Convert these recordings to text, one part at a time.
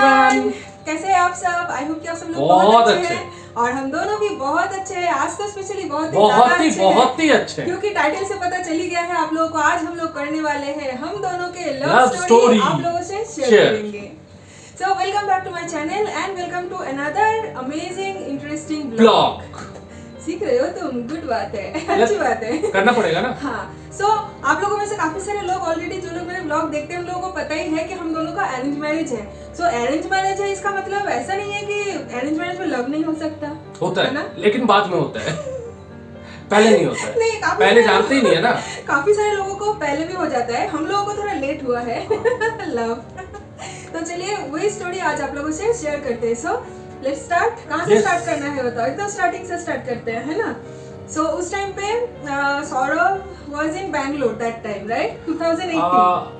Everyone, कैसे हैं आप सब? आई होप कि आप सब लोग बहुत अच्छे हैं और हम दोनों भी बहुत अच्छे हैं। आज तो स्पेशली बहुत ही अच्छे हैं क्योंकि टाइटल से पता चल ही गया है आप लोगों को। आज हम लोग करने वाले हैं हम दोनों के लव Love स्टोरी story। आप लोगों से शेयर करेंगे। So welcome back to my channel and welcome to another amazing interesting blog. सीख रहे हो तुम, गुड बात है, अच्छी बात है, करना पड़ेगा ना। हाँ, सो आप लोगों में से काफी सारे लोग ऑलरेडी जो लोग मेरे ब्लॉग देखते हैं उन लोगों को पता ही है कि हम दोनों का अरेंज मैरिज है। सो अरेंज मैरिज है, इसका मतलब ऐसा नहीं है कि अरेंज मैरिज में लव नहीं हो सकता, होता है ना, लेकिन बाद में होता है पहले नहीं होता है। नहीं, पहले जानते ही नहीं है ना। काफी सारे लोगों को पहले भी हो जाता है, हम लोगों को थोड़ा लेट हुआ है लव। तो चलिए वही स्टोरी आज आप लोगों से शेयर करते हैं। So let's start. कहाँ से स्टार्ट करना है बताओ? एकदम स्टार्टिंग से स्टार्ट करते हैं, है ना। सो उस टाइम पे Saurabh was in Bangalore that time, right? 2018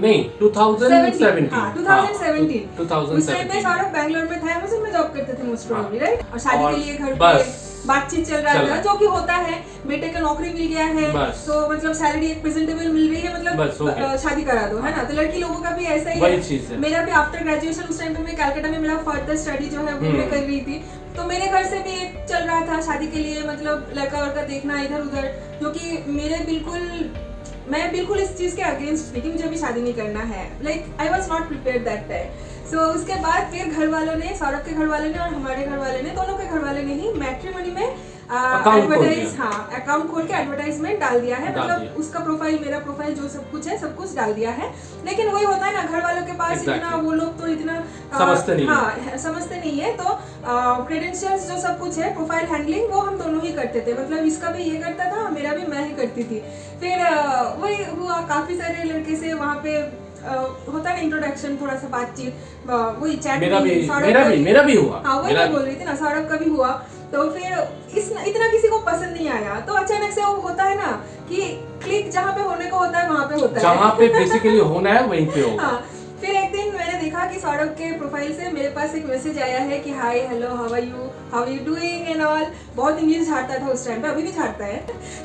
नहीं 2017। हाँ, 2017। उस टाइम पे सौरभ बैंगलोर में था, अमेज़न में जॉब करते थे मोस्ट प्रोबेबली, राइट? और शादी के लिए घर पे बातचीत चल रहा था, जो कि होता है। बेटे का नौकरी मिल गया है, तो मतलब सैलरी एक प्रेजेंटेबल मिल रही है, मतलब शादी करा दो, है ना। तो लड़की लोगों का भी ऐसा ही है। मेरा भी आफ्टर ग्रेजुएशन उस टाइम पे मैं कलकत्ता में मेरा फर्दर स्टडी जो है वो मैं कर रही थी, तो मेरे घर से भी एक चल रहा था शादी के लिए, मतलब लड़का वड़का देखना इधर उधर, जो कि मैं बिल्कुल इस चीज के अगेंस्ट थी कि मुझे अभी शादी नहीं करना है। Like I was not prepared that time. So उसके बाद फिर घर वालों ने, सौरभ के घर वाले ने और हमारे घर वाले ने, दोनों के घर वाले ने ही मैट्रिमोनी में अकाउंट खोल के एडवर्टाइजमेंट डाल दिया है। मतलब उसका प्रोफाइल, मेरा प्रोफाइल, जो सब कुछ है सब कुछ डाल दिया है। लेकिन वही होता है ना, घर वालों के पास इतना, वो लोग तो इतना समझते नहीं है, तो क्रेडेंशियल्स जो सब कुछ है, प्रोफाइल हैंडलिंग, वो हम दोनों ही करते थे। मतलब इसका भी ये करता था, मेरा भी मैं ही करती थी। फिर वही हुआ, काफी सारे लड़के से वहाँ पे होता है ना इंट्रोडक्शन, थोड़ा सा बातचीत, वही चैट। मेरा भी हुआ। हाँ, वही मैं बोल रही थी ना, सौरभ का भी हुआ। तो फिर इतना किसी को पसंद नहीं आया, तो अचानक से वो होता है ना कि क्लिक जहाँ पे होने को होता है वहाँ पे होता है, जहाँ पे बेसिकली होना है वहीं पे होगा। हाँ, फिर एक दिन मैंने देखा कि सौरभ के प्रोफाइल से मेरे पास एक मैसेज आया है कि hi hello how are you doing and all. बहुत इंग्लिश झाड़ता था उस टाइम पे, अभी भी झाड़ता है।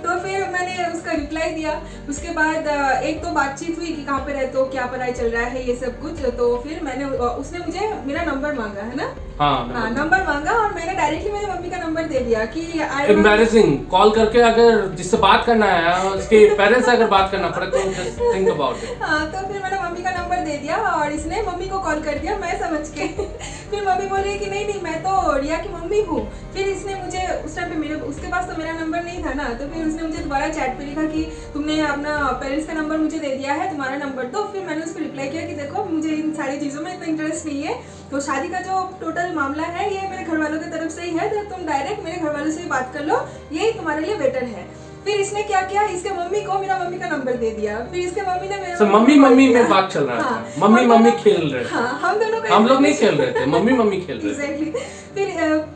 तो फिर मैंने उसका रिप्लाई दिया। उसके बाद एक तो बातचीत हुई कि कहाँ पे रहते हो, क्या पढ़ाई चल रहा है, ये सब कुछ। तो फिर उसने मुझे मेरा नंबर मांगा, है ना। हाँ, नंबर मांगा और मैंने डायरेक्टली मेरी मम्मी का नंबर दे दिया कि एम्बैरेसिंग कॉल करके अगर जिससे बात करना है उसके पेरेंट्स से अगर बात करना पड़े तो जस्ट थिंक अबाउट इट। हाँ, तो फिर मैंने मम्मी का नंबर दे दिया और इसने मम्मी को कॉल कर दिया, मैं समझ के। फिर मम्मी बोली कि नहीं मैं तो रिया की मम्मी हूँ। फिर इसने मुझे उस टाइम पे उसके पास तो मेरा नंबर नहीं था ना, तो फिर उसने मुझे दोबारा चैट पे लिखा कि तुमने अपना पेरेंट्स का नंबर मुझे दे दिया है, तुम्हारा नंबर दो। फिर मैंने उसको रिप्लाई किया कि देखो मुझे इन सारी चीज़ों में इतना इंटरेस्ट नहीं है, तो शादी का जो टोटल मामला है ये मेरे घर वालों की तरफ से ही है, तो तुम डायरेक्ट मेरे घर वालों से ही बात कर लो, यही तुम्हारे लिए बेटर है। फिर इसने क्या किया, इसके मम्मी को मेरा मम्मी का नंबर दे दिया। फिर इसके मम्मी ने मेरा मम्मी में बात चल रहा था। मम्मी खेल रहे थे। हाँ, हम लोग नहीं खेल रहे थे, मम्मी खेल रहे थे। एग्जैक्टली। फिर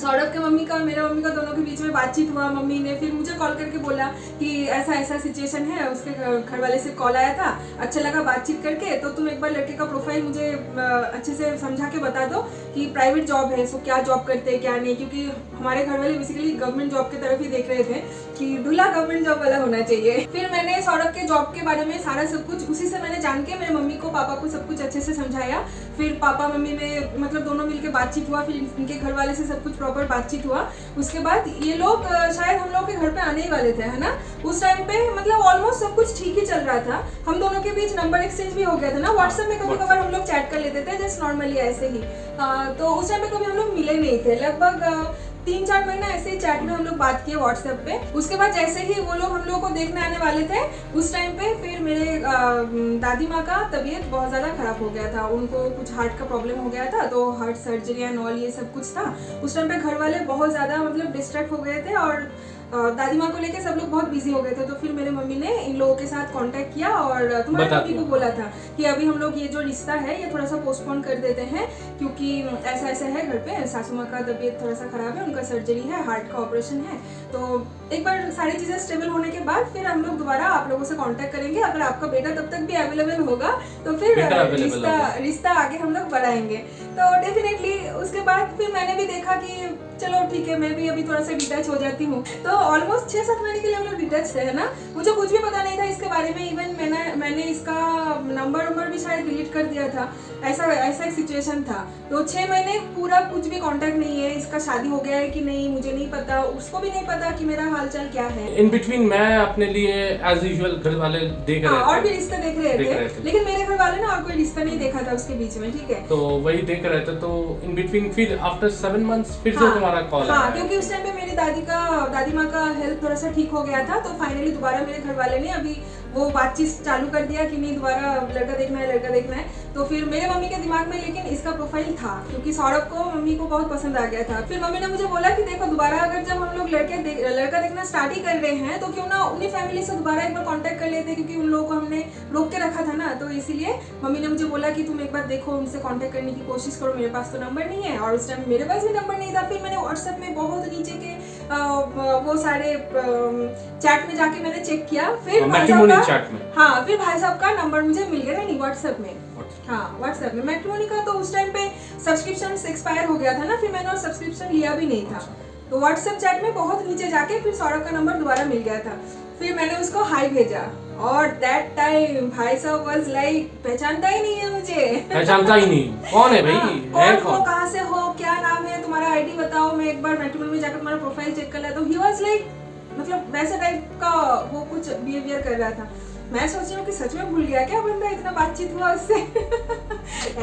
सौरभ के मम्मी का, मेरा मम्मी का, दोनों के बीच में बातचीत हुआ। मम्मी ने फिर मुझे कॉल करके बोला कि ऐसा ऐसा सिचुएशन है, उसके घर वाले से कॉल आया था, अच्छा लगा बातचीत करके, तो तुम एक बार लड़के का प्रोफाइल मुझे अच्छे से समझा के बता दो कि प्राइवेट जॉब है, सो क्या जॉब करते हैं क्या नहीं, क्योंकि हमारे घर वाले बेसिकली गवर्नमेंट जॉब की तरफ ही देख रहे थे कि दूल्हा गवर्नमेंट जॉब वाला होना चाहिए। फिर मैंने सौरभ के जॉब के बारे में सारा सब कुछ उसी से मैंने जान के मेरे मम्मी को, पापा को सब कुछ अच्छे से समझाया। फिर पापा मम्मी में मतलब दोनों मिलकर बातचीत हुआ, फिर इनके घर वाले से सब कुछ प्रॉपर बातचीत हुआ। उसके बाद ये लोग शायद हम लोग के घर पे आने ही वाले थे, है ना। उस टाइम पे मतलब ऑलमोस्ट सब कुछ ठीक ही चल रहा था। हम दोनों के बीच नंबर एक्सचेंज भी हो गया था ना, व्हाट्सएप में कभी कभार हम लोग चैट कर लेते थे जस्ट नॉर्मली ऐसे ही। तो उस टाइम पे कभी हम लोग मिले नहीं थे, लगभग 3-4 महीना ऐसे ही चैट में हम लोग बात किए व्हाट्सएप पे। उसके बाद जैसे ही वो लोग हम लोग को देखने आने वाले थे, उस टाइम पे फिर मेरे दादी माँ का तबीयत बहुत ज़्यादा ख़राब हो गया था। उनको कुछ हार्ट का प्रॉब्लम हो गया था, तो हार्ट सर्जरी एंड ऑल ये सब कुछ था। उस टाइम पे घर वाले बहुत ज़्यादा मतलब डिस्ट्रैक्ट हो गए थे और दादी माँ को लेके सब लोग बहुत बिजी हो गए थे। तो फिर मेरे मम्मी ने इन लोगों के साथ कांटेक्ट किया और तुम्हारी मम्मी को बोला था कि अभी हम लोग ये जो रिश्ता है ये थोड़ा सा पोस्टपोन कर देते हैं, क्योंकि ऐसा ऐसा है, घर पे सासू माँ का तबीयत थोड़ा सा खराब है, उनका सर्जरी है, हार्ट का ऑपरेशन है। तो एक बार सारी चीज़ें स्टेबल होने के बाद फिर हम लोग दोबारा आप लोगों से कांटेक्ट करेंगे। अगर आपका बेटा तब तक भी अवेलेबल होगा तो फिर रिश्ता आगे हम लोग बढ़ाएंगे। तो डेफिनेटली उसके बाद फिर मैंने भी देखा कि चलो ठीक है, मैं भी अभी थोड़ा सा डिटैच हो जाती हूँ। तो ऑलमोस्ट 6-7 महीने के लिए हम लोग डिटैच थे, है ना। मुझे कुछ भी पता नहीं था इसके बारे में, इवन मैंने इसका नंबर भी शायद डिलीट कर दिया था, ऐसा एक सिचुएशन था। तो 6 महीने पूरा कुछ भी कांटेक्ट नहीं है, इसका शादी हो गया है कि नहीं मुझे नहीं पता, उसको भी नहीं पता कि मेरा हालचाल क्या है। इन बिटवीन मैं अपने लिए एज यूजुअल घर वाले देख रहे थे, और भी रिश्ते देख रहे थे, लेकिन मेरे घर वाले ना और कोई रिश्ता नहीं देखा था उसके बीच में, ठीक है। तो वही देख रहे थे। तो इन बिटवीन फिर आफ्टर 7 मंथ्स फिर से तुम्हारा कॉल आया। हाँ, क्योंकि उस टाइम पे मेरी दादी माँ का हेल्थ थोड़ा सा ठीक हो गया था, तो फाइनली दोबारा मेरे घर वाले ने अभी वो बातचीत चालू कर दिया कि नहीं दोबारा लड़का देखना है। तो फिर मेरे मम्मी के दिमाग में लेकिन इसका प्रोफाइल था, क्योंकि सौरभ को मम्मी को बहुत पसंद आ गया था। फिर मम्मी ने मुझे बोला कि देखो दोबारा अगर जब हम लोग लड़का देखना स्टार्ट ही कर रहे हैं तो क्यों ना उन्हीं फैमिली से दोबारा एक बार कांटेक्ट कर लेते, क्योंकि उन लोगों को हमने रोक के रखा था ना। तो इसीलिए मम्मी ने मुझे बोला कि तुम एक बार देखो, उनसे कांटेक्ट करने की कोशिश करो। मेरे पास तो नंबर नहीं है, और उस टाइम मेरे पास भी नंबर नहीं था। फिर मैंने व्हाट्सएप में बहुत नीचे के वो सारे चैट में जाके मैंने चेक किया, फिर भाई साहब का नंबर मुझे मिल गया। नहीं, व्हाट्सएप में, हाँ व्हाट्सएप में। मैट्रिमोनी का तो उस टाइम पे सब्सक्रिप्शन एक्सपायर हो गया था ना, फिर मैंने और सब्सक्रिप्शन लिया भी नहीं था। तो व्हाट्सएप चैट में बहुत नीचे जाके फिर सौरभ का नंबर दोबारा मिल गया था। फिर मैंने उसको हाई भेजा, और दैट टाइम भाई साहब वाज लाइक पहचानता ही नहीं है मुझे, पहचानता ही नहीं, कौन है भाई, है कौन, कहाँ से हो, क्या नाम है तुम्हारा, आईडी बताओ, मैं एक बार मैट्रिमोनी में जाकर तुम्हारा प्रोफाइल चेक कर लिया। तो ही वाज लाइक मतलब वैसे टाइप का वो कुछ बिहेवियर कर रहा था। मैं सोच रही हूँ कि सच में भूल गया क्या बंदा, इतना बातचीत हुआ उससे।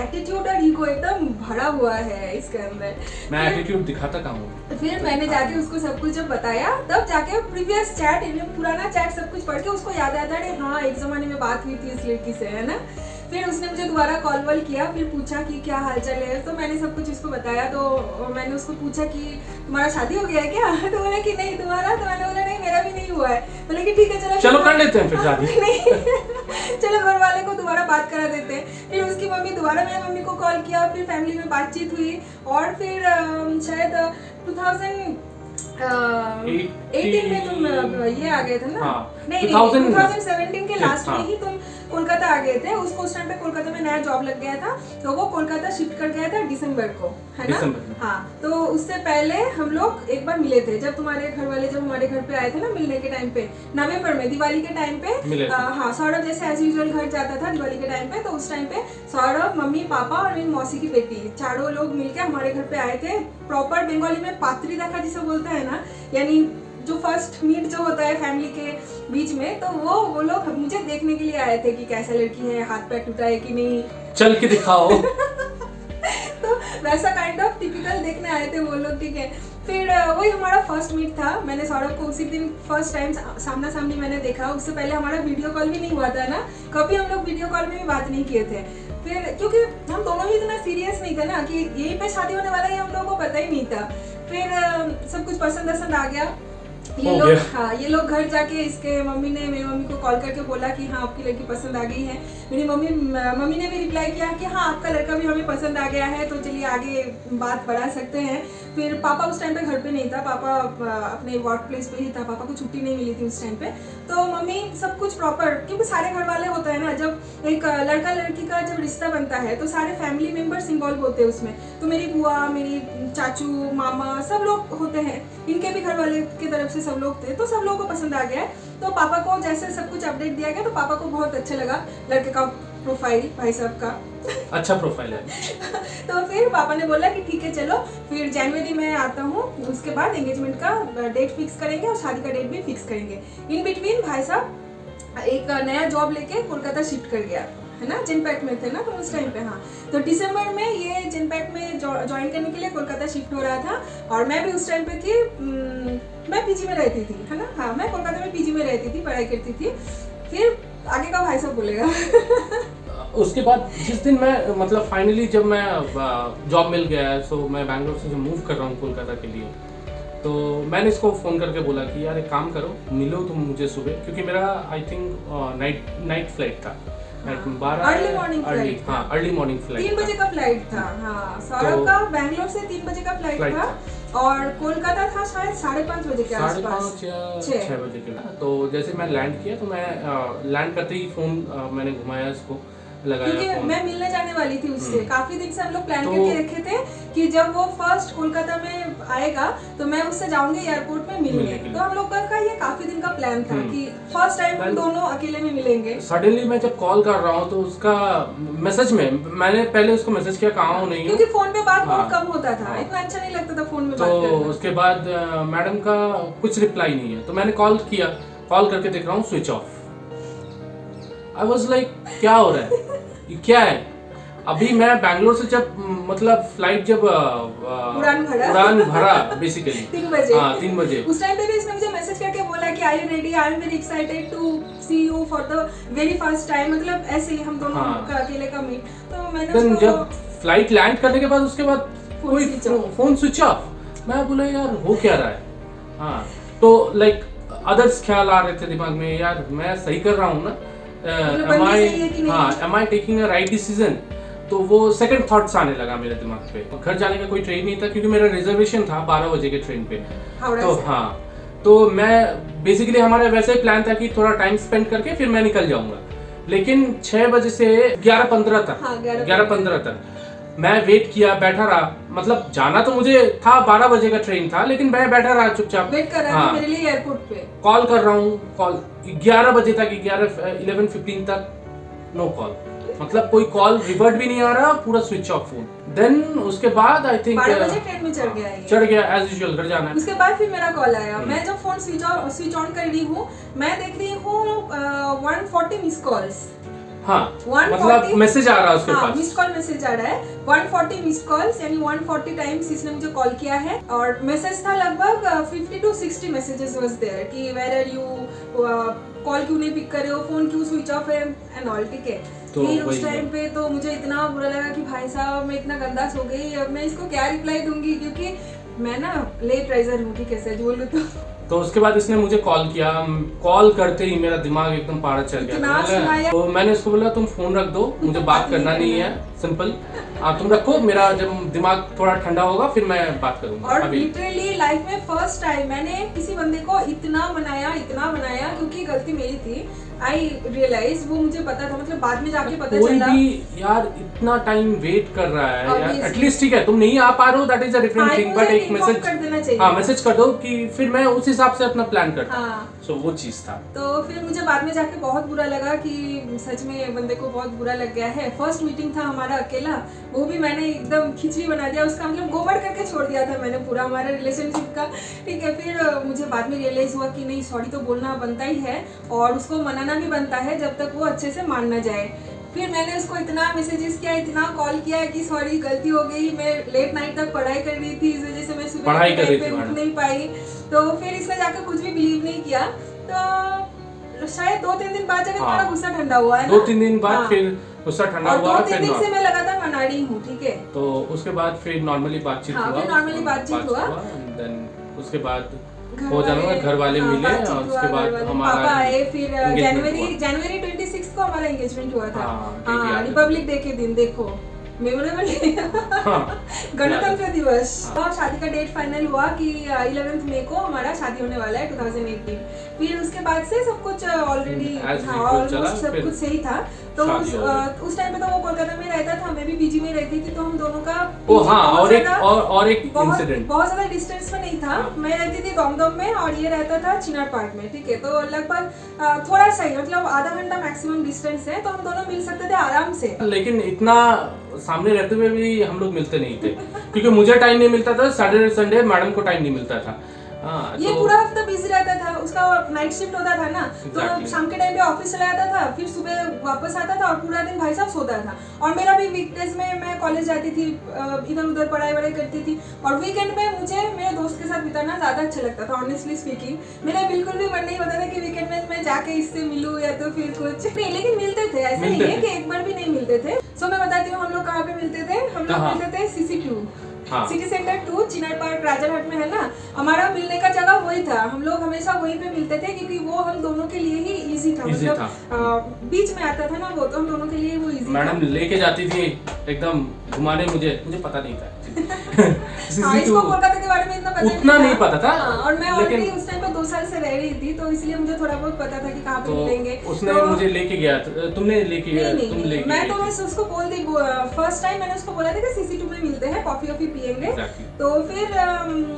एटीट्यूड और ईगो एकदम भरा हुआ है इसके अंदर। मैं एटीट्यूड दिखाता कहाँ हूँ। फिर मैंने जाके उसको सब कुछ जब बताया, तब जाके प्रीवियस चैट, पुराना चैट सब कुछ पढ़ के उसको याद आया था, हाँ एक जमाने में बात हुई थी इस लड़की से, है ना। फिर उसने मुझे दोबारा कॉल वॉल किया, फिर पूछा कि क्या हालचाल है। तो मैंने सब कुछ उसको बताया। तो मैंने उसको पूछा कि तुम्हारा शादी हो गया है क्या। तो बोला कि नहीं, तुम्हारा। तो मैंने बोला नहीं मेरा भी नहीं हुआ है। बोले कि ठीक है चलो कर लेते हैं फिर शादी। नहीं चलो घर वाले को दोबारा बात करा देते हैं। फिर उसकी मम्मी दोबारा मेरी मम्मी को कॉल किया, फिर फैमिली में बातचीत हुई, और फिर शायद 2018 में तुम ये आ गए थे ना। नहीं 2017 के लास्ट में ही तुम कोलकाता आ गए थे। उसको उस टाइम पे कोलकाता में नया जॉब लग गया था, तो वो कोलकाता शिफ्ट कर गया था दिसंबर को, है ना। हाँ, तो उससे पहले हम लोग एक बार मिले थे, जब तुम्हारे घर वाले जब हमारे घर पे आए थे ना मिलने के टाइम पे, नवंबर में, दिवाली के टाइम पे। हाँ, सौरभ जैसे एज यूजुअल घर जाता था दिवाली के टाइम पे, तो उस टाइम पे सौरभ, मम्मी, पापा और मेरी मौसी की बेटी, चारों लोग मिलकर हमारे घर पे आए थे। प्रॉपर बंगाली में पात्री देखा जिसे बोलते हैं ना, यानी जो फर्स्ट मीट जो होता है फैमिली के बीच में, तो वो लोग मुझे देखने के लिए आए थे कि कैसा लड़की है, हाथ पैर टूटा है कि नहीं, चल के दिखाओ। तो वैसा काइंड ऑफ टिपिकल देखने आए थे वो लोग, ठीक है। फिर वही हमारा फर्स्ट मीट था। मैंने सौरभ को उसी दिन फर्स्ट टाइम सामना सामनी मैंने देखा। उससे पहले हमारा वीडियो कॉल भी नहीं हुआ था ना, कभी हम लोग वीडियो कॉल में भी बात नहीं किए थे। फिर क्योंकि हम दोनों ही इतना सीरियस नहीं थे ना कि यहीं पे शादी होने वाला है, हम लोगों को पता ही नहीं था। फिर सब कुछ पसंद आ गया। ये लोग घर जाके इसके मम्मी ने मेरी मम्मी को कॉल करके बोला कि हाँ आपकी लड़की पसंद आ गई है। मेरी मम्मी ने भी रिप्लाई किया कि हाँ आपका लड़का भी हमें पसंद आ गया है, तो चलिए आगे बात बढ़ा सकते हैं। फिर पापा उस टाइम पे घर पे नहीं था, पापा अपने वर्क प्लेस पे ही था, पापा को छुट्टी नहीं मिली थी उस टाइम पे। तो मम्मी सब कुछ प्रॉपर, क्योंकि सारे घर वाले होते हैं ना, जब एक लड़का लड़की का जब रिश्ता बनता है तो सारे फैमिली मेम्बर्स इन्वॉल्व होते हैं उसमें। तो मेरी बुआ, मेरी चाचू, मामा सब लोग होते हैं, इनके भी घर वाले की तरफ से सब लोग थे, तो सब लोगों को पसंद आ गया है। तो पापा को जैसे सब कुछ अपडेट दिया गया, तो पापा को बहुत अच्छा लगा लड़के का प्रोफाइल, भाई साहब का अच्छा प्रोफाइल है। तो फिर पापा ने बोला कि ठीक है चलो, फिर जनवरी में आता हूँ, उसके बाद एंगेजमेंट का डेट फिक्स करेंगे और शादी का डेट भी फिक्स करेंगे। इन बिटवीन भाई साहब एक नया जॉब लेके कोलकाता शिफ्ट कर गया, है ना, जिनपैक्ट में थे ना तो उस टाइम पे। हाँ, तो दिसंबर में ये जिनपैक्ट में ज्वाइन करने के लिए कोलकाता शिफ्ट हो रहा था, और मैं भी उस टाइम पे थी, मैं पीजी में रहती थी, है ना। हाँ, मैं कोलकाता में पीजी में रहती थी, पढ़ाई करती थी। फिर आगे का भाई साहब बोलेगा। उसके बाद जिस दिन मैं मतलब फाइनली जब मैं जॉब मिल गया है, सो मैं बैंगलोर से जो मूव कर रहा हूँ कोलकाता के लिए, तो मैंने इसको फ़ोन करके बोला कि यार एक काम करो, मिलो तुम मुझे सुबह, क्योंकि मेरा आई थिंक नाइट फ्लाइट था, अर्ली मॉर्निंग फ्लाइट था, हाँ अर्ली मॉर्निंग फ्लाइट 3 बजे का फ्लाइट था। हाँ, सौरभ का बैंगलोर से 3 बजे का फ्लाइट था, और कोलकाता था शायद 5:30 बजे के आसपास, 5:30 या 6 बजे के। तो जैसे मैं लैंड किया, तो मैं लैंड करते ही फ़ोन मैंने घुमाया इसको, लगाया क्योंकि फोन। मैं मिलने जाने वाली थी उससे, काफी दिन से हम लोग प्लान तो- करके रखे थे कि जब वो फर्स्ट कोलकाता में आएगा तो मैं उससे जाऊंगी एयरपोर्ट में मिलने। मिलने के लिए। तो हम लोग का ये काफी दिन का प्लान था कि फर्स्ट टाइम हम दोनों अकेले में मिलेंगे। सडनली मैं जब कॉल कर रहा हूँ तो उसका मैसेज में, मैंने पहले उसको मैसेज किया कहाँ हो नहीं हो, क्योंकि फोन पे बात बहुत हाँ। कम होता था, हाँ। इतना अच्छा नहीं लगता था फोन में तो बात करना। उसके बाद मैडम का कुछ रिप्लाई नहीं है, तो मैंने कॉल किया, कॉल करके देख रहा हूँ switch off. I was like क्या हो रहा है, ये क्या है। अभी मैं बैंगलोर से जब मतलब फ्लाइट जब उड़ान भरा बेसिकली 3 बजे। हाँ 3 बजे। उस टाइम पे भी इसने मुझे मैसेज करके बोला कि I you ready, I am very excited to see you for the very first time, मतलब ऐसे ही हम दोनों हाँ। का अकेले का मीट। तो मैंने देन उसको जब फ्लाइट लैंड करने के बाद उसके बाद फोन कोई switch off. Phone switch off. मैं बोला यार हो क्या रहा है। हाँ तो लाइक अदर्स ख्याल आ रहे थे दिमाग में, यार मैं सही कर रहा हूँ ना, बंदी सही है कि नहीं? हाँ am I taking a right decision. तो वो सेकंड थॉट्स आने लगा मेरे दिमाग पे। घर जाने का कोई ट्रेन नहीं था क्योंकि मेरा रिजर्वेशन था 12 बजे के ट्रेन पे। हावड़ा तो से। हाँ तो मैं बेसिकली हमारा वैसे ही प्लान था कि थोड़ा टाइम स्पेंड करके फिर मैं निकल जाऊंगा, लेकिन 6 बजे से 11:15 तक, हाँ, 11:15 तक मैं वेट किया, बैठा रहा। मतलब जाना तो मुझे था, 12 बजे का ट्रेन था, लेकिन मैं बैठा रहा चुपचाप, वेट कर रहा था मेरे लिए एयरपोर्ट पे। कॉल कर रहा हूँ, कॉल 11 बजे तक, 11:15 तक नो कॉल, मतलब कोई कॉल रिवर्ट भी नहीं आ रहा, पूरा स्विच ऑफ फोन। देन उसके बाद आई थिंक 12 बजे ट्रेन में चढ़ गया ये। चढ़ गया एज यूजुअल, घर जाना है। उसके बाद फिर मेरा कॉल आया, मैं जब फोन स्विच ऑन कर रही हूँ, मैं देख रही हूँ 140 मिस कॉल्स। हाँ 140 मतलब मैसेज आ रहा है उसके पास, मिस कॉल मैसेज आ रहा है 140 मिस कॉल्स, यानी 140 टाइम्स इसने मुझे कॉल किया है। और मैसेज था लगभग 50 to 60 मैसेजेस वाज देयर कि वेयर आर यू, कॉल क्यों नहीं पिक कर रहे हो, फोन क्यों स्विच ऑफ है एंड ऑल, ठीक है। तो फिर उस वही टाइम पे तो मुझे इतना बुरा लगा कि भाई साहब मैं इतना गंदा सो गई, अब मैं इसको क्या रिप्लाई दूंगी, क्योंकि मैं ना लेट राइजर हूँ, ठीक है, सच बोलूँ तो उसके बाद इसने मुझे कॉल किया। कॉल करते ही मेरा दिमाग एकदम पारा चल इतना गया। सुनाया। तो मैंने उसको बोला तुम फोन रख दो, मुझे बात करना नहीं है, सिंपल। तुम रखो, मेरा जब दिमाग थोड़ा ठंडा होगा फिर मैं बात करूंगा। और अभी लिटरली लाइफ में फर्स्ट टाइम मैंने किसी बंदे को इतना बनाया, क्योंकि गलती मेरी थी। आई रियलाइज, वो मुझे पता था, मतलब बाद में जाके पता कोई चला। भी यार इतना टाइम वेट कर रहा है यार, Obviously। एटलीस्ट ठीक है तुम नहीं आ पा रहे हो, that is a different thing, but एक इन्फॉर्म मैसेज कर देना चाहिए। हाँ मैसेज कर दो कि फिर मैं उस हिसाब से अपना प्लान करता। हाँ। सो वो चीज था। तो फिर मुझे बाद में जाके बहुत बुरा लगा कि सच में बंदे को बहुत बुरा लग गया है। फर्स्ट मीटिंग था हमारा अकेला, वो भी मैंने एकदम खिचड़ी बना दिया उसका, मतलब गोबर करके छोड़ दिया था मैंने पूरा हमारे रिलेशनशिप का, ठीक है। फिर मुझे बाद में रियलाइज हुआ कि नहीं, सॉरी तो बोलना बनता ही है और उसको मनाना भी बनता है जब तक वो अच्छे से मान ना जाए। फिर मैंने उसको इतना मैसेजेस किया, इतना कॉल किया कि सॉरी गलती हो गई, मैं लेट नाइट तक पढ़ाई कर रही थी, इस वजह से मैं सुबह पढ़ाई कर रही थी उठ नहीं पाई। तो फिर इसने जाकर कुछ भी बिलीव नहीं किया। तो शायद 2-3 दिन बाद जाकर थोड़ा गुस्सा ठंडा हुआ है ना। 2-3 दिन बाद हाँ। फिर गुस्सा ठंडा और हुआ, 2-3 फिर दिन से नॉर्मल। मैं लगातार मना रही हूँ, ठीक है। तो उसके बाद फिर नॉर्मली बातचीत हाँ, हुआ, फिर normally बातचीत हुआ। and then उसके बाद घर हो जाना, वाले- घर वाले हाँ, मिले बातचीत और हुआ, उसके घर बाद वाले- हमारा पापा आए, फिर engagement जनवरी 26 को हमारा एंगेजमेंट हुआ था। हाँ, ठीक हाँ, याद है। रिपब्लिक डे के दिन, देखो मेमोरेबल हाँ, गणतंत्र दिवस। हाँ। और शादी का डेट फाइनल हुआ कि 11 मई को हमारा शादी होने वाला है 2018। फिर उसके बाद से सब कुछ ऑलरेडी As usual चला, ऑलमोस्ट सब फिर कुछ सही था। तो शादी हो गई। उस टाइम पे तो वो कोलकाता में रहता था, मैं भी पीजी में रहती थी, तो हम दोनों का ओ PG हाँ, बहुत और एक ज्यादा- और एक बहुत इंसिडेंट। बहुत ज्यादा डिस्टेंस में नहीं था। हाँ। मैं रहती थी दमदम में और ये रहता था चिनार पार्क में, ठीक है। तो लगभग थोड़ा सा ही, मतलब आधा घंटा मैक्सिमम डिस्टेंस है, तो हम दोनों मिल सकते थे आराम से। लेकिन इतना सामने रहते हुए भी हम लोग मिलते नहीं थे क्योंकि मुझे टाइम नहीं मिलता था, सैटरडे संडे मैडम को टाइम नहीं मिलता था। हाँ, ये तो पूरा हफ्ता बिजी रहता था, उसका नाइट शिफ्ट होता था ना, तो Exactly. शाम के टाइम पे ऑफिस चला जाता था, फिर सुबह वापस आता था और पूरा दिन भाई साहब सोता था। और मेरा भी वीकडेज में मैं कॉलेज जाती थी, इधर उधर पढ़ाई वढ़ाई करती थी, और वीकेंड में मुझे मेरे दोस्त के साथ बिताना ज्यादा अच्छा लगता था। ऑनेस्टली स्पीकिंग, मेरा बिल्कुल भी मन नहीं होता था कि वीकेंड में मैं जाके इससे मिलूं या तो फिर कुछ नहीं, लेकिन मिलते थे, ऐसा नहीं है कि एक बार भी नहीं मिलते थे। सो मैं बताती हूँ हम लोग कहाँ पे मिलते थे। हम लोग कहाँ? मिलते थे CC2। हाँ। सिटी सेंटर 2 चिनार पार्क राजारहाट में है ना, हमारा मिलने का जगह वही था। हम लोग हमेशा वहीं पे मिलते थे क्योंकि वो हम दोनों के लिए ही इजी था, Easy मतलब बीच में आता था ना वो, तो हम दोनों के लिए वो इजी था। मैडम लेके जाती थी एकदम घुमाने, मुझे पता नहीं था हाँ, इसको कोलकाता के बारे में इतना उतना नहीं पता था। हाँ, और मैं लेकिन ऑलरेडी उस टाइम पे 2 साल से रह रही थी, तो इसलिए मुझे थोड़ा बहुत पता था कि कहाँ पे मिलेंगे। उसने तो मुझे लेके गया, तुमने लेके गया, तुम लेके मैं तो बस उसको बोल दी, फर्स्ट टाइम मैंने उसको बोला था कि CC2 में मिलते हैं, कॉफी वॉफी पियेंगे। तो फिर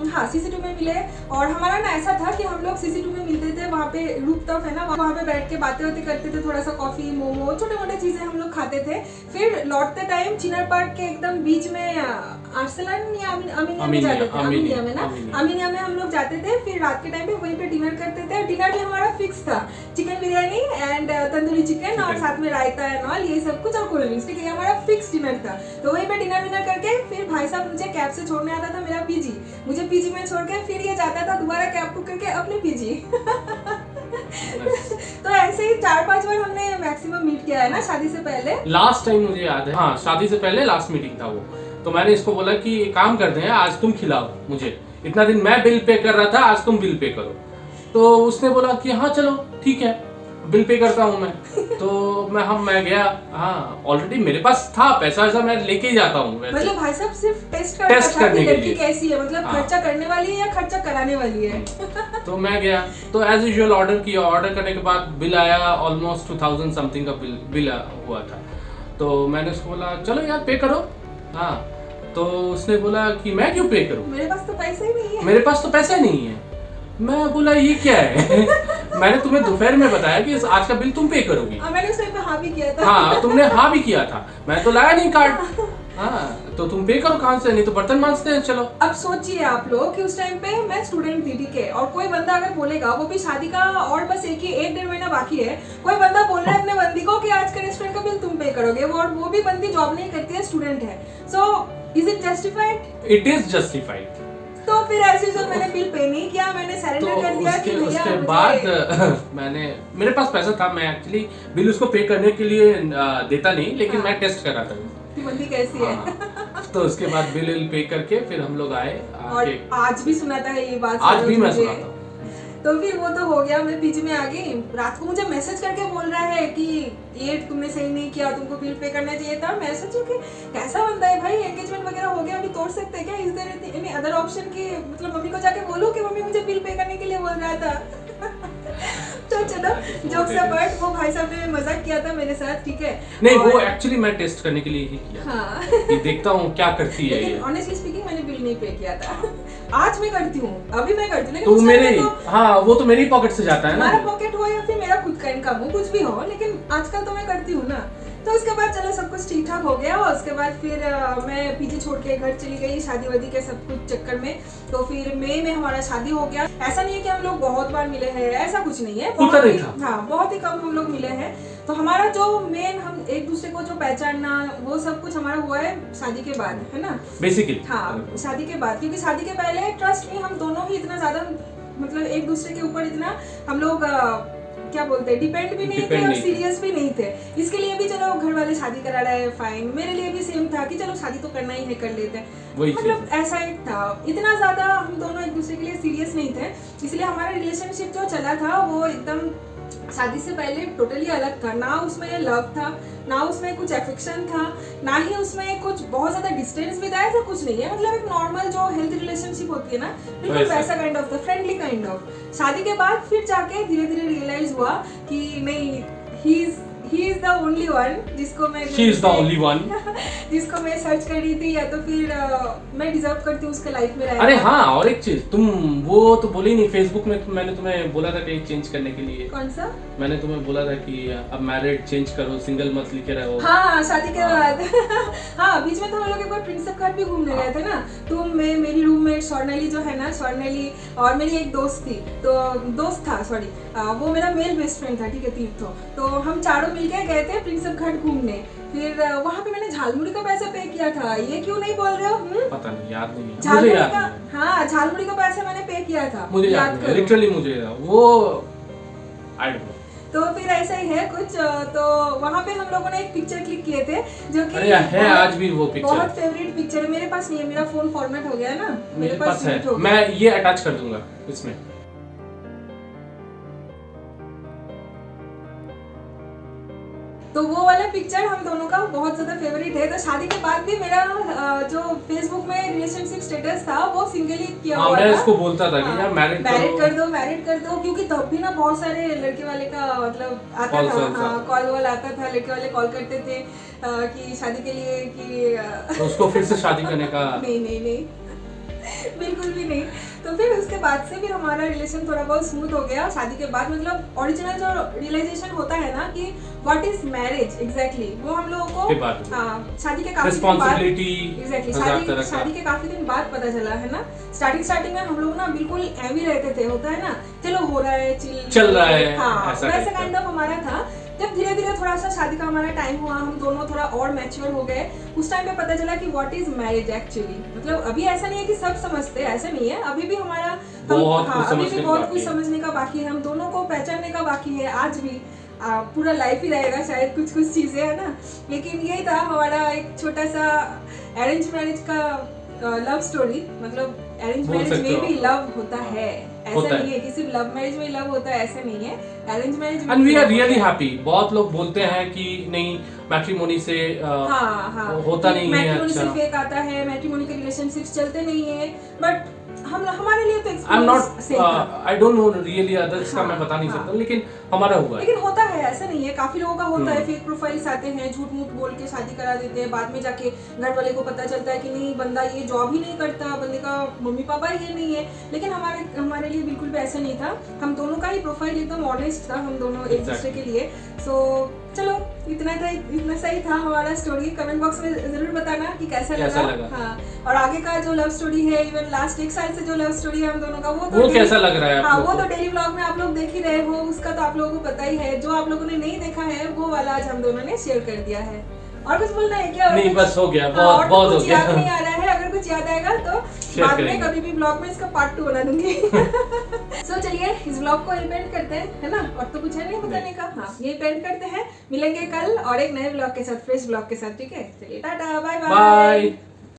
हाँ CC2 में मिले, और हमारा ना ऐसा था कि हम लोग CC2 में मिलते थे, वहाँ पे रूफ टॉप है ना, वहाँ पे बैठ के बातें करते थे, थोड़ा सा कॉफी मोमो छोटे मोटे चीजें हम लोग खाते थे। फिर लौटते टाइम चिनार पार्क के एकदम बीच में आर्सलन या अमीनिया में जाते थे, अमीनिया में ना, अमीनिया में हम लोग जाते थे। फिर रात के टाइम पे वहीं पे डिनर करते थे। डिनर भी हमारा फिक्स था, chicken biryani and tandoori chicken और साथ में रायता एंड ऑल, ये सब कुछ और कोल्ड ड्रिंक्स, ठीक है, हमारा फिक्स डिनर था। तो वहीं पे डिनर विनर करके फिर भाई साहब मुझे कैब से छोड़ने आता था, मेरा पीजी, मुझे पीजी में छोड़ के फिर ये जाता था दोबारा कैब बुक करके अपने पीजी। तो ऐसे ही 4-5 बार हमने मैक्सिमम मीट किया है ना शादी से पहले। लास्ट टाइम मुझे याद है, हाँ शादी से पहले लास्ट मीटिंग था वो। तो मैंने इसको बोला कि काम करते हैं, आज तुम खिलाओ मुझे, इतना दिन मैं बिल पे कर रहा था, आज तुम बिल पे करो। तो उसने बोला कि हाँ चलो ठीक है, बिल पे करता हूँ मैं। तो मैं गया, हाँ ऑलरेडी मेरे पास था पैसा, ऐसा मैं लेके ही जाता हूँ। मतलब भाई साहब सिर्फ टेस्ट करने के लिए कैसी है, मतलब हाँ। खर्चा करने वाली है या खर्चा कराने वाली है। तो मैं गया, तो एज यूजुअल ऑर्डर किया, ऑर्डर करने के बाद बिल आया, ऑलमोस्ट 2000 समथिंग का बिल हुआ था। तो मैंने उसको बोला चलो यार पे करो। हाँ, तो उसने बोला कि मैं क्यों पे करूं, मेरे पास तो पैसा ही नहीं है। मेरे पास तो पैसा ही नहीं है। मैं बोला ये क्या है? मैंने तुम्हें दोपहर में बताया कि आज का बिल तुम पे करोगी। मैंने उस टाइम पे हाँ भी किया था। हाँ तुमने हाँ भी किया था, मैं तो लाया नहीं कार्ड। हाँ तो तुम पे करो, कहाँ से, नहीं तो बर्तन मांजते हैं चलो। अब सोचिए आप लोग कि उस टाइम पे मैं स्टूडेंट थी, ठीक है, और कोई बंदा अगर बोलेगा, वो भी शादी का और बस 1-1.5 महीना बाकी है, कोई बंदा बोल रहा है अपने बंदी को कि आज का रेस्टोरेंट का बिल तुम पे करोगे, वो भी बंदी जॉब नहीं करती है, स्टूडेंट है। So is it justified? It is justified. तो फिर ऐसे जो मैंने बिल पे नहीं किया, मैंने सरेंडर कर दिया कि भैया उसके बाद मेरे पास पैसा था, मैं एक्चुअली बिल उसको पे करने के लिए देता नहीं, लेकिन हाँ। मैं टेस्ट कर रहा था कि बंदी कैसी है। हाँ। तो उसके बाद बिल पे करके फिर हम लोग आए। और आज भी सुनाता है ये बात, आज भी मैं सुनाता हूँ। तो फिर वो तो हो गया, मैं पीजी में आ गई। रात को मुझे मैसेज करके बोल रहा है कि ये तुमने सही नहीं किया, तुमको बिल पे करना चाहिए था। मैं सोचूं कि कैसा बंदा है भाई, एंगेजमेंट वगैरह हो गया, अभी तोड़ सकते हैं क्या, is there any other option कि मतलब मम्मी को जाके बोलूं कि मम्मी मुझे बिल पे करने के लिए बोल रहा था। तो चलो जोक्स अपार्ट, वो भाई साहब ने मजाक किया था मेरे साथ, ठीक है। नहीं वो एक्चुअली मैं टेस्ट करने के लिए ही किया। हाँ। कि देखता हूँ क्या करती है ये। ऑनेस्टली स्पीकिंग मैंने बिल नहीं पे किया था। आज मैं करती हूँ, अभी मैं करती हूँ, लेकिन तो उस मेरे टाइम पे हाँ वो तो मेरी पॉकेट से जाता है ना। हमारा पॉकेट हो या फिर मेरा खुद का इनकम हो, कुछ भी हो, लेकिन आजकल तो मैं करती हूँ ना। तो उसके बाद चलो सब कुछ ठीक ठाक हो गया, और उसके बाद फिर मैं पीजी छोड़ के घर चली गई शादी वादी के सब कुछ चक्कर में। तो फिर मई में हमारा शादी हो गया। ऐसा नहीं है कि हम लोग बहुत बार मिले हैं, ऐसा कुछ नहीं है, बहुत ही कम हम लोग मिले हैं। तो हमारा जो मेन, हम एक दूसरे को जो पहचानना, वो सब कुछ हमारा हुआ है शादी के बाद, है ना, बेसिकली। हाँ शादी के बाद, क्योंकि शादी के पहले ट्रस्ट में हम दोनों ही इतना ज्यादा, मतलब एक दूसरे के ऊपर इतना हम लोग क्या बोलते हैं, डिपेंड भी नहीं थे और सीरियस भी नहीं थे। इसके लिए भी चलो घर वाले शादी करा रहे हैं, फाइन, मेरे लिए भी सेम था कि चलो शादी तो करना ही है, कर लेते हैं, मतलब ऐसा एक था। इतना ज्यादा हम दोनों एक दूसरे के लिए सीरियस नहीं थे, इसलिए हमारा रिलेशनशिप जो चला था वो एकदम शादी से पहले टोटली अलग था। ना उसमें लव था, ना उसमें कुछ एफेक्शन था, ना ही उसमें कुछ बहुत ज्यादा डिस्टेंस भी था, ऐसा कुछ नहीं है। मतलब एक नॉर्मल जो हेल्थ रिलेशनशिप होती है ना, बिल्कुल वैसा काइंड ऑफ था, फ्रेंडली काइंड ऑफ। शादी के बाद फिर जाके धीरे धीरे रियलाइज हुआ कि नहीं, he is the only one जिसको मैं जिसको मैं सर्च कर रही थी, या तो फिर मैं डिजर्व करती हूँ उसके लाइफ में रहना। अरे हाँ, और एक चीज तुम वो तो बोली नहीं, फेसबुक में मैंने तुम्हें बोला था कहीं चेंज करने के लिए। कौन सा? मैंने तुम्हें बोला था कि अब मैरिड चेंज करो, सिंगल मत लिखे रहो। हाँ शादी के बाद। हाँ बीच में तो हम लोग एक बार प्रिंसेप घाट भी घूमने गए थे ना, तुम, मैं, मेरी रूममेट स्वर्णली जो है ना, स्वर्णली और मेरी एक दोस्त थी, तो दोस्त था सॉरी, वो मेरा मेल बेस्ट फ्रेंड था, ठीक है, तीर्थो। तो हम चारों मिलके गए थे प्रिंसेप घाट घूमने। फिर वहाँ पे मैंने झालमुड़ी का पैसा पे किया था, ये क्यों नहीं बोल रहे हो? पता नहीं, याद नहीं है। झालमुड़ी का, हाँ झालमुड़ी का पैसा मैंने पे किया था, मुझे याद नहीं, लिटरली मुझे वो आई डोंट नो। तो फिर ऐसा ही है कुछ। तो वहाँ पे हम लोगों ने एक पिक्चर क्लिक किए थे जो कि अरे है आज भी वो पिक्चर, बहुत फेवरेट पिक्चर है। मेरे पास नहीं है, मेरा फोन फॉर्मेट हो गया है ना, मेरे पास है, delete हो गया। मैं ये अटैच कर दूंगा इसमें। तो वो वाला पिक्चर हम दोनों का बहुत ज्यादा फेवरेट है। तो शादी के बाद भी मेरा जो फेसबुक में रिलेशनशिप स्टेटस था वो सिंगली किया हुआ था। मैं इसको बोलता था कि यार मैरिड मैरिड कर दो, क्योंकि तब भी ना बहुत सारे लड़के वाले का मतलब आता था, कॉल वॉल आता था, लड़के वाले कॉल करते थे कि शादी के लिए कि तो उसको फिर से शादी करने का नहीं बिल्कुल भी नहीं। तो फिर उसके बाद से भी हमारा रिलेशन थोड़ा बहुत स्मूथ हो गया। शादी के बाद मतलब ओरिजिनल जो रियलाइजेशन होता है ना कि व्हाट इज मैरिज एग्जैक्टली, वो हम लोगों को शादी के काफी दिन बाद एग्जैक्टली शादी के काफी दिन बाद पता चला है ना। स्टार्टिंग में हम लोग ना बिल्कुल एवी रहते थे, होता है ना चलो हो रहा है, चल रहा है, हाँ वैसा काइंड ऑफ हमारा था। जब धीरे धीरे थोड़ा सा शादी का हमारा टाइम हुआ, हम दोनों थोड़ा और मैच्योर हो गए, उस टाइम पे पता चला कि व्हाट इज मैरिज एक्चुअली। मतलब अभी ऐसा नहीं है कि सब समझते, ऐसा नहीं है, अभी भी हमारा अभी भी बहुत कुछ समझने का बाकी है, हम दोनों को पहचानने का बाकी है। आज भी पूरा लाइफ ही रहेगा शायद, कुछ चीजें है ना। लेकिन यही था हमारा एक छोटा सा अरेंज मैरिज का लव स्टोरी। मतलब अरेंज मैरिज में भी लव होता है, ऐसा नहीं है कि सिर्फ लव मैरिज में लव होता है, ऐसा नहीं है। अरेंज मैरिज में and we are really happy. बहुत लोग बोलते हैं कि नहीं मैट्रिमोनी से होता नहीं है, मैट्रिमोनी से फेक आता है, मैट्रिमोनी के रिलेशनशिप्स चलते नहीं है, बट हमारे लिए तो I don't know really others का मैं बता नहीं सकता, लेकिन हमारा हुआ है। लेकिन होता है, ऐसा नहीं है, काफी लोगों का होता है। फेक प्रोफाइल्स आते हैं, झूठ मूठ बोल के शादी करा देते हैं, बाद में जाके घर वाले को पता चलता है कि नहीं बंदा ये जॉब ही नहीं करता, बंदे का मम्मी पापा ये नहीं है। लेकिन हमारे लिए बिल्कुल भी ऐसा नहीं था, हम दोनों का ही प्रोफाइल एकदम ऑनेस्ट था, हम दोनों एक दूसरे के लिए। सो चलो इतना सही था हमारा स्टोरी। कमेंट बॉक्स में जरूर बताना कि कैसा लगा। हाँ, और आगे का जो लव स्टोरी है, इवन लास्ट 1 साल से जो लव स्टोरी है हम दोनों का, वो कैसा लग रहा है? हाँ, वो तो डेली व्लॉग में आप लोग देख ही रहे हो, उसका तो आप लोगों को पता ही है। जो आप लोगों ने नहीं देखा है वो वाला आज हम दोनों ने शेयर कर दिया है। और कुछ बोलना है क्या? नहीं बस हो गया, बहुत हो गया। याद नहीं आ रहा है, अगर कुछ याद आएगा तो बाद में कभी भी ब्लॉग में इसका पार्ट 2 बना दूंगी। सो चलिए इस ब्लॉग को एंड करते हैं, है ना? और तो कुछ है नहीं बताने का। हाँ, ये एंड करते हैं, मिलेंगे कल और एक नए ब्लॉग के साथ, फ्रेश ब्लॉग के साथ, ठीक है? चलिए टाटा, बाय बाय।